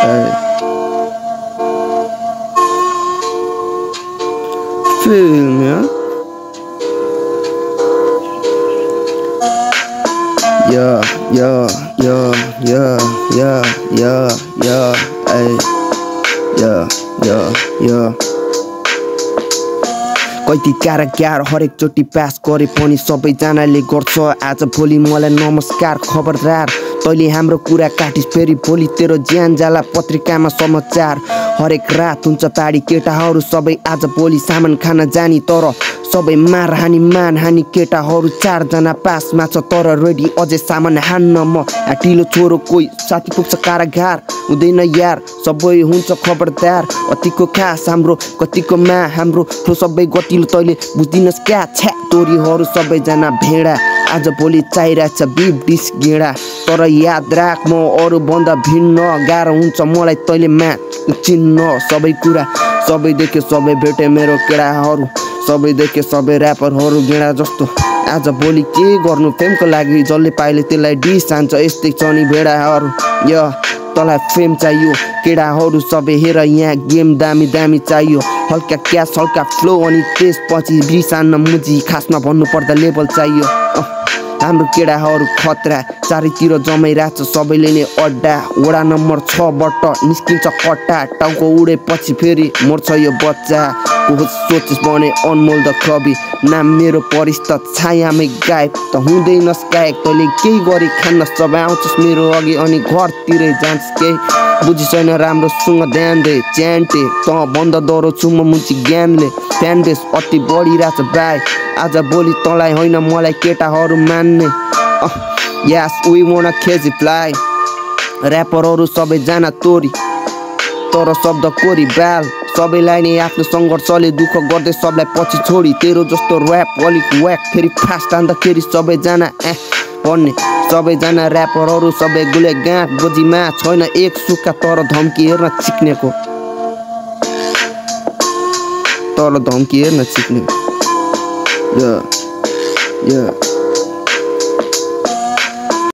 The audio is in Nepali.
Hey. Feel me, huh? Yeah, yeah, yeah, yeah, yeah, yeah, yeah, hey, yeah, yeah, yeah. कति कारागार हरेक चोटि पास गरे पनि सबैजनाले गर्छ आज भोलि मलाई नमस्कार खबरदार तैले हाम्रो कुरा काटिस फेरि भोलि तेरो ज्यान जाला पत्रिकामा समाचार हरेक रात हुन्छ पाडी केटाहरू सबै आज भोलि सामान खान जानी तर सबै मारहानी मानहानी केटाहरू 4 जना पासमा छ तर रेडी अझै सामान हान्न म ढिलो छोरो कोही साथी पुग्छ कारागार हुँदैन यार सबै हुन्छ खबरदार अतिको खास हाम्रो कतिको मा हाम्रो ठो सबै गतिलो तैले बुझ्दिनस् क्या छ्या तोरीहरू सबैजना भेडा आज भोलि चाहिरहेछ बिफ डिस गेडा तर याद राख म अरू भन्दा भिन्न गाह्रो हुन्छ मलाई तैले मा चिन्न सबै कुरा सबै देखे सबै भेटे मेरो केटाहरू सबै देखे सबै र्यापरहरू गेडा जस्तो आज भोलि के गर्नु फेमको लागि जसले पाइले त्यसलाई डिस हान्छ यस्तै छ नि भेडाहरू यो तँलाई फेम चाहियो केटाहरू सबै हेर यहाँ गेम दामी दामी चाहियो हल्का क्यास हल्का फ्लो अनि त्यसपछि बिसान्न मुजी खासमा भन्नुपर्दा लेभल चाहियो हाम्रो केटाहरू खतरा चारैतिर जमाइरहेछ सबैले नै अड्डा वडा नम्बर 6 बाट निस्किन्छ कट्टा टाउको उडेपछि फेरि मर्छ यो बच्चा सोचेस बने अनमोल द कवि नाम मेरो परिस्त छायामै गायब त हुँदैनस् गायक तैले केही गरी खान्न सबै आउँछस् मेरो अघि अनि घरतिरै जान्छस् केही बुझी छैन राम्रोसँग ध्यान दे च्यान्टे त बन्द डरो छु म मुची ज्ञानले फ्यान बेस अति बढिरहेछ बाई आज भोलि तँलाई होइन मलाई केटाहरू मान्ने यास वी वाना खेजी फ्लाइ र्यापरहरू सबैजना तोरी तर शब्द कोरी बाल सबैलाई नै आफ्नो सङ्घर्षले दुःख गर्दै सबलाई पछि छोडी तेरो जस्तो ऱ्याप अलिक व्याक फेरि फास्ट आउँदाखेरि सबैजना भन्ने सबैजना र्यापरहरू सबै गुले गाँठ गोजीमा छैन एक सुक्का तर धम्की हेर्न चिक्नेको तर धम्की हेर्न चिक्ने Yeah.